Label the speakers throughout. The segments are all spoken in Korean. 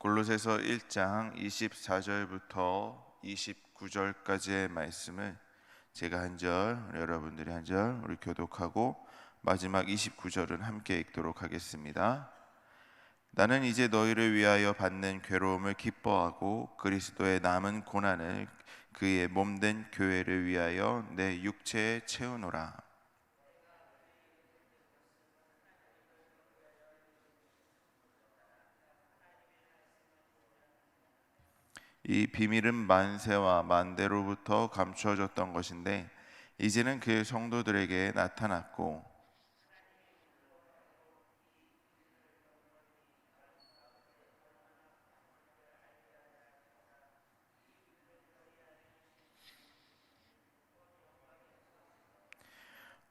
Speaker 1: 골로새서 1장 24절부터 29절까지의 말씀을 제가 한 절, 여러분들이 한 절 우리 교독하고 마지막 29절은 함께 읽도록 하겠습니다. 나는 이제 너희를 위하여 받는 괴로움을 기뻐하고 그리스도의 남은 고난을 그의 몸된 교회를 위하여 내 육체에 채우노라. 이 비밀은 만세와 만대로부터 감추어졌던 것인데 이제는 그 성도들에게 나타났고,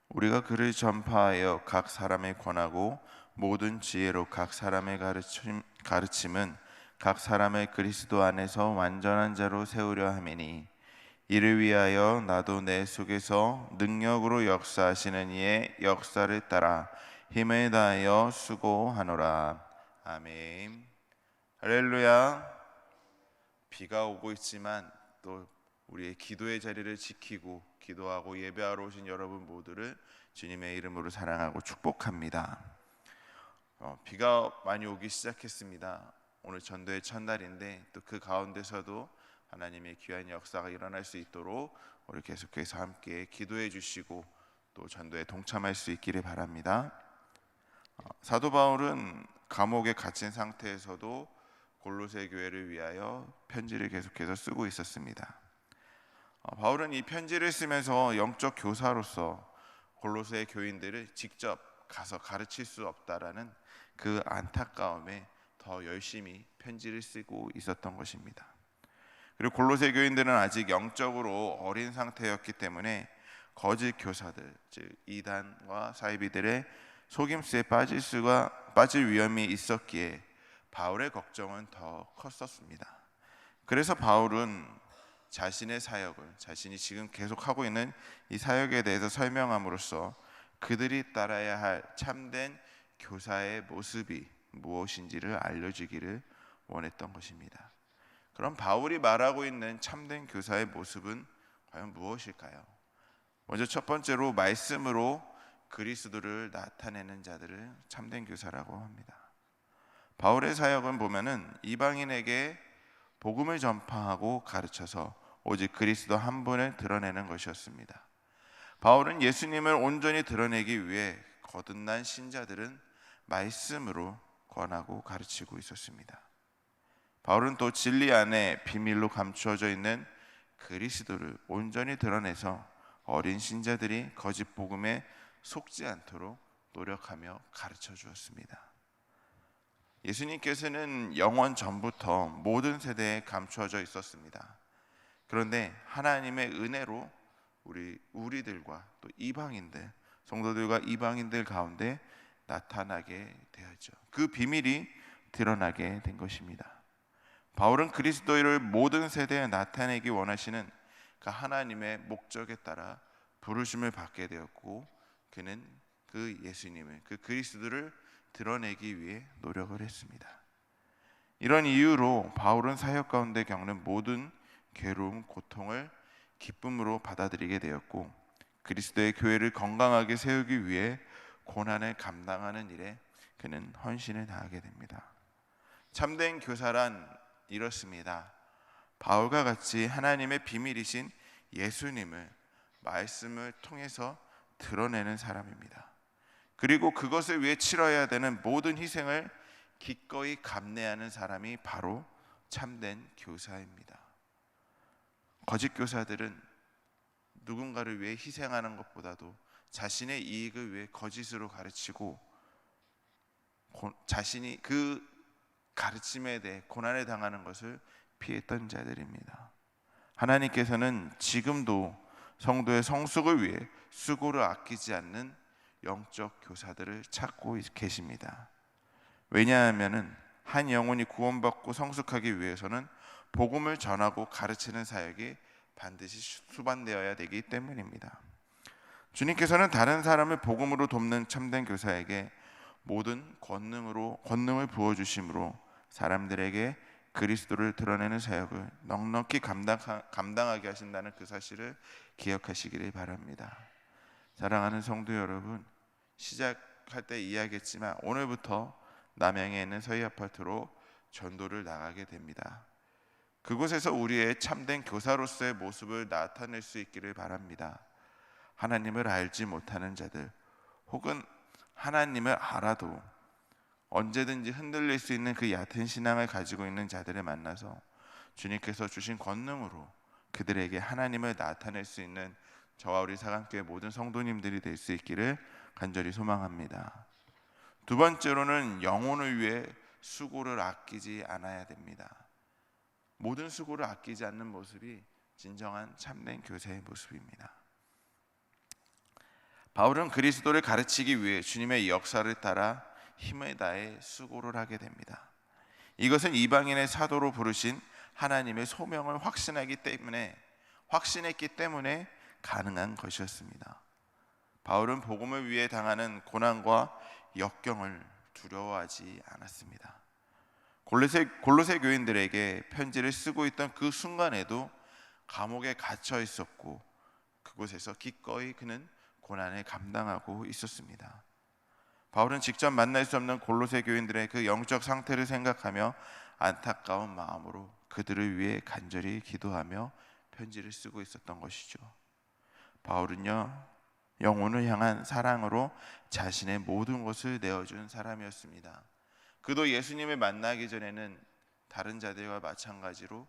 Speaker 1: 우리가 그를 전파하여 각 사람에 권하고 모든 지혜로 각 사람의 가르침은 각 사람을 그리스도 안에서 완전한 자로 세우려 함이니, 이를 위하여 나도 내 속에서 능력으로 역사하시는 이의 역사를 따라 힘을 다하여 수고하노라. 아멘. 할렐루야. 비가 오고 있지만 또 우리의 기도의 자리를 지키고 기도하고 예배하러 오신 여러분 모두를 주님의 이름으로 사랑하고 축복합니다. 비가 많이 오기 시작했습니다. 오늘 전도의 첫날인데 또 그 가운데서도 하나님의 귀한 역사가 일어날 수 있도록 우리 계속해서 함께 기도해 주시고 또 전도에 동참할 수 있기를 바랍니다. 사도 바울은 감옥에 갇힌 상태에서도 골로새 교회를 위하여 편지를 계속해서 쓰고 있었습니다. 바울은 이 편지를 쓰면서 영적 교사로서 골로새 교인들을 직접 가서 가르칠 수 없다라는 그 안타까움에 더 열심히 편지를 쓰고 있었던 것입니다. 그리고 골로새 교인들은 아직 영적으로 어린 상태였기 때문에 거짓 교사들, 즉 이단과 사이비들의 속임수에 빠질 위험이 있었기에 바울의 걱정은 더 컸었습니다. 그래서 바울은 자신의 사역을, 자신이 지금 계속하고 있는 이 사역에 대해서 설명함으로써 그들이 따라야 할 참된 교사의 모습이 무엇인지를 알려주기를 원했던 것입니다. 그럼 바울이 말하고 있는 참된 교사의 모습은 과연 무엇일까요? 먼저 첫 번째로 말씀으로 그리스도를 나타내는 자들을 참된 교사라고 합니다. 바울의 사역은 보면은 이방인에게 복음을 전파하고 가르쳐서 오직 그리스도 한 분을 드러내는 것이었습니다. 바울은 예수님을 온전히 드러내기 위해 거듭난 신자들은 말씀으로 권하고 가르치고 있었습니다. 바울은 또 진리 안에 비밀로 감추어져 있는 그리스도를 온전히 드러내서 어린 신자들이 거짓 복음에 속지 않도록 노력하며 가르쳐 주었습니다. 예수님께서는 영원 전부터 모든 세대에 감추어져 있었습니다. 그런데 하나님의 은혜로 우리들과 또 이방인들, 성도들과 이방인들 가운데 나타나게 되었죠. 그 비밀이 드러나게 된 것입니다. 바울은 그리스도를 모든 세대에 나타내기 원하시는 그 하나님의 목적에 따라 부르심을 받게 되었고, 그는 그 예수님을, 그 그리스도를 드러내기 위해 노력을 했습니다. 이런 이유로 바울은 사역 가운데 겪는 모든 괴로움, 고통을 기쁨으로 받아들이게 되었고, 그리스도의 교회를 건강하게 세우기 위해 고난을 감당하는 일에 그는 헌신을 다하게 됩니다. 참된 교사란 이렇습니다. 바울과 같이 하나님의 비밀이신 예수님을 말씀을 통해서 드러내는 사람입니다. 그리고 그것을 위해 치러야 되는 모든 희생을 기꺼이 감내하는 사람이 바로 참된 교사입니다. 거짓 교사들은 누군가를 위해 희생하는 것보다도 자신의 이익을 위해 거짓으로 가르치고 자신이 그 가르침에 대해 고난을 당하는 것을 피했던 자들입니다. 하나님께서는 지금도 성도의 성숙을 위해 수고를 아끼지 않는 영적 교사들을 찾고 계십니다. 왜냐하면 한 영혼이 구원받고 성숙하기 위해서는 복음을 전하고 가르치는 사역이 반드시 수반되어야 되기 때문입니다. 주님께서는 다른 사람을 복음으로 돕는 참된 교사에게 모든 권능을 부어주심으로 사람들에게 그리스도를 드러내는 사역을 넉넉히 감당하게 하신다는 그 사실을 기억하시기를 바랍니다. 사랑하는 성도 여러분, 시작할 때 이야기했지만 오늘부터 남양에 있는 서희 아파트로 전도를 나가게 됩니다. 그곳에서 우리의 참된 교사로서의 모습을 나타낼 수 있기를 바랍니다. 하나님을 알지 못하는 자들, 혹은 하나님을 알아도 언제든지 흔들릴 수 있는 그 얕은 신앙을 가지고 있는 자들을 만나서 주님께서 주신 권능으로 그들에게 하나님을 나타낼 수 있는 저와 우리 사강교회 모든 성도님들이 될 수 있기를 간절히 소망합니다. 두 번째로는 영혼을 위해 수고를 아끼지 않아야 됩니다. 모든 수고를 아끼지 않는 모습이 진정한 참된 교사의 모습입니다. 바울은 그리스도를 가르치기 위해 주님의 역사를 따라 힘을 다해 수고를 하게 됩니다. 이것은 이방인의 사도로 부르신 하나님의 소명을 확신했기 때문에 가능한 것이었습니다. 바울은 복음을 위해 당하는 고난과 역경을 두려워하지 않았습니다. 골로새 교인들에게 편지를 쓰고 있던 그 순간에도 감옥에 갇혀 있었고 그곳에서 기꺼이 그는 고난을 감당하고 있었습니다. 바울은 직접 만날 수 없는 골로새 교인들의 그 영적 상태를 생각하며 안타까운 마음으로 그들을 위해 간절히 기도하며 편지를 쓰고 있었던 것이죠. 바울은요, 영혼을 향한 사랑으로 자신의 모든 것을 내어준 사람이었습니다. 그도 예수님을 만나기 전에는 다른 자들과 마찬가지로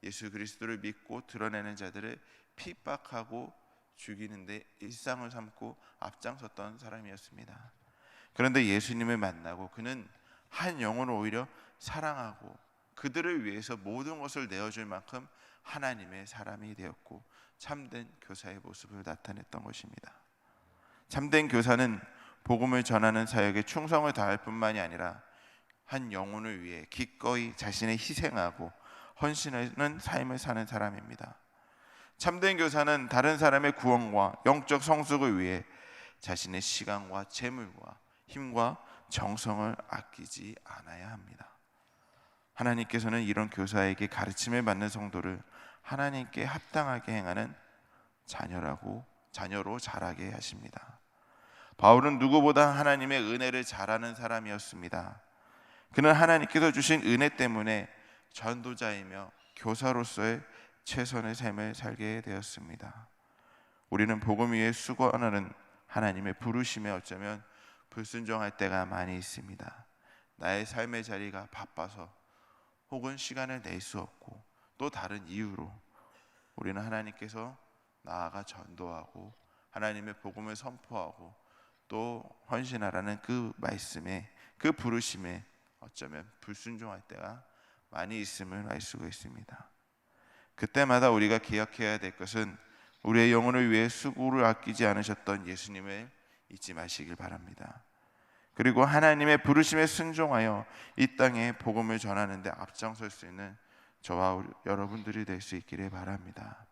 Speaker 1: 예수 그리스도를 믿고 드러내는 자들을 핍박하고 죽이는데 일상을 삼고 앞장섰던 사람이었습니다. 그런데 예수님을 만나고 그는 한 영혼을 오히려 사랑하고 그들을 위해서 모든 것을 내어줄 만큼 하나님의 사람이 되었고 참된 교사의 모습을 나타냈던 것입니다. 참된 교사는 복음을 전하는 사역에 충성을 다할 뿐만이 아니라 한 영혼을 위해 기꺼이 자신을 희생하고 헌신하는 삶을 사는 사람입니다. 참된 교사는 다른 사람의 구원과 영적 성숙을 위해 자신의 시간과 재물과 힘과 정성을 아끼지 않아야 합니다. 하나님께서는 이런 교사에게 가르침을 받는 성도를 하나님께 합당하게 행하는 자녀로 자라게 하십니다. 바울은 누구보다 하나님의 은혜를 잘 아는 사람이었습니다. 그는 하나님께서 주신 은혜 때문에 전도자이며 교사로서의 최선의 삶을 살게 되었습니다. 우리는 복음 위에 수고하는 하나님의 부르심에 어쩌면 불순종할 때가 많이 있습니다. 나의 삶의 자리가 바빠서 혹은 시간을 낼 수 없고 또 다른 이유로 우리는 하나님께서 나아가 전도하고 하나님의 복음을 선포하고 또 헌신하라는 그 말씀에, 그 부르심에 어쩌면 불순종할 때가 많이 있음을 알 수가 있습니다. 그때마다 우리가 기억해야 될 것은 우리의 영혼을 위해 수고를 아끼지 않으셨던 예수님을 잊지 마시길 바랍니다. 그리고 하나님의 부르심에 순종하여 이 땅에 복음을 전하는 데 앞장설 수 있는 저와 여러분들이 될 수 있기를 바랍니다.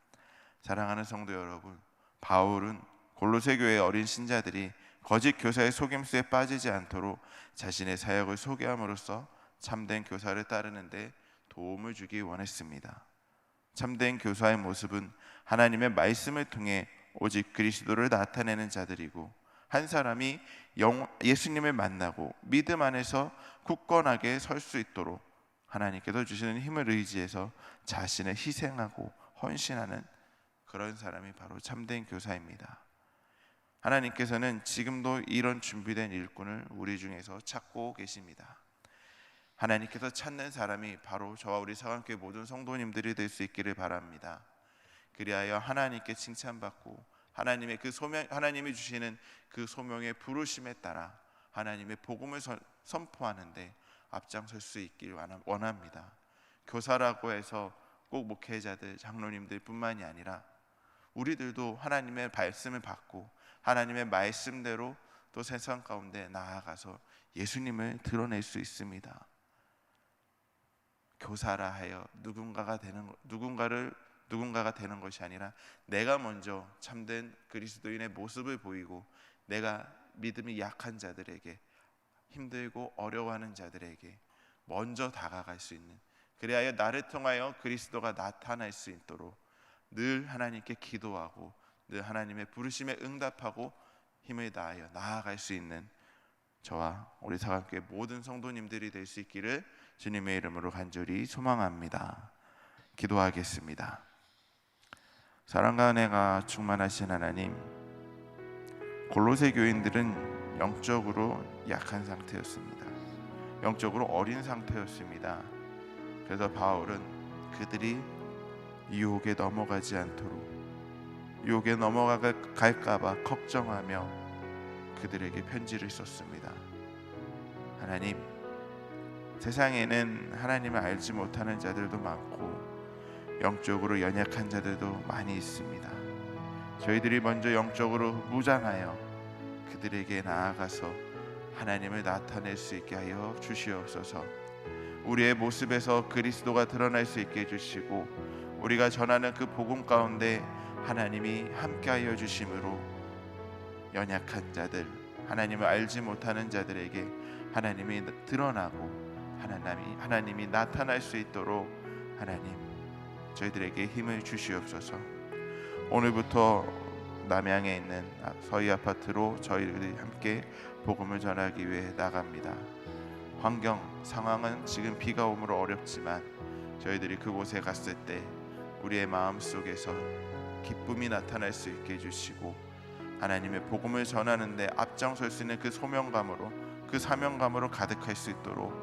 Speaker 1: 사랑하는 성도 여러분, 바울은 골로새 교회의 어린 신자들이 거짓 교사의 속임수에 빠지지 않도록 자신의 사역을 소개함으로써 참된 교사를 따르는 데 도움을 주기 원했습니다. 참된 교사의 모습은 하나님의 말씀을 통해 오직 그리스도를 나타내는 자들이고, 한 사람이 예수님을 만나고 믿음 안에서 굳건하게 설 수 있도록 하나님께서 주시는 힘을 의지해서 자신을 희생하고 헌신하는 그런 사람이 바로 참된 교사입니다. 하나님께서는 지금도 이런 준비된 일꾼을 우리 중에서 찾고 계십니다. 하나님께서 찾는 사람이 바로 저와 우리 사강교회 모든 성도님들이 될 수 있기를 바랍니다. 그리하여 하나님께 칭찬받고 하나님의 그 소명, 하나님이 주시는 그 소명의 부르심에 따라 하나님의 복음을 선포하는데 앞장설 수 있길 원합니다. 교사라고 해서 꼭 목회자들, 장로님들 뿐만이 아니라 우리들도 하나님의 말씀을 받고 하나님의 말씀대로 또 세상 가운데 나아가서 예수님을 드러낼 수 있습니다. 교사라 하여 누군가가 되는 것이 아니라 내가 먼저 참된 그리스도인의 모습을 보이고 내가 믿음이 약한 자들에게, 힘들고 어려워하는 자들에게 먼저 다가갈 수 있는, 그리하여 나를 통하여 그리스도가 나타날 수 있도록 늘 하나님께 기도하고 늘 하나님의 부르심에 응답하고 힘을 다하여 나아갈 수 있는 저와 우리 사랑교회 모든 성도님들이 될 수 있기를 주님의 이름으로 간절히 소망합니다. 기도하겠습니다. 사랑과 은혜가 충만하신 하나님, 골로새 교인들은 영적으로 약한 상태였습니다. 영적으로 어린 상태였습니다. 그래서 바울은 그들이 유혹에 넘어가지 않도록, 유혹에 넘어갈까봐 걱정하며 그들에게 편지를 썼습니다. 하나님, 세상에는 하나님을 알지 못하는 자들도 많고 영적으로 연약한 자들도 많이 있습니다. 저희들이 먼저 영적으로 무장하여 그들에게 나아가서 하나님을 나타낼 수 있게 하여 주시옵소서. 우리의 모습에서 그리스도가 드러날 수 있게 해주시고 우리가 전하는 그 복음 가운데 하나님이 함께하여 주심으로 연약한 자들, 하나님을 알지 못하는 자들에게 하나님이 드러나고 하나님이 나타날 수 있도록 하나님 저희들에게 힘을 주시옵소서. 오늘부터 남양에 있는 서희 아파트로 저희들이 함께 복음을 전하기 위해 나갑니다. 환경 상황은 지금 비가 오므로 어렵지만 저희들이 그곳에 갔을 때 우리의 마음 속에서 기쁨이 나타날 수 있게 해주시고 하나님의 복음을 전하는데 앞장설 수 있는 그 소명감으로, 그 사명감으로 가득할 수 있도록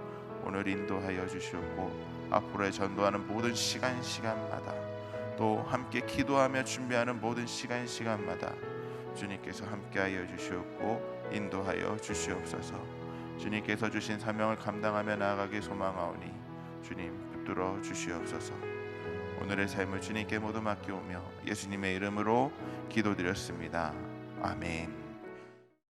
Speaker 1: 오늘 인도하여 주시옵고 앞으로의 전도하는 모든 시간마다 또 함께 기도하며 준비하는 모든 시간마다 주님께서 함께하여 주시옵고 인도하여 주시옵소서. 주님께서 주신 사명을 감당하며 나아가길 소망하오니 주님 붙들어 주시옵소서. 오늘의 삶을 주님께 모두 맡기오며 예수님의 이름으로 기도드렸습니다. 아멘.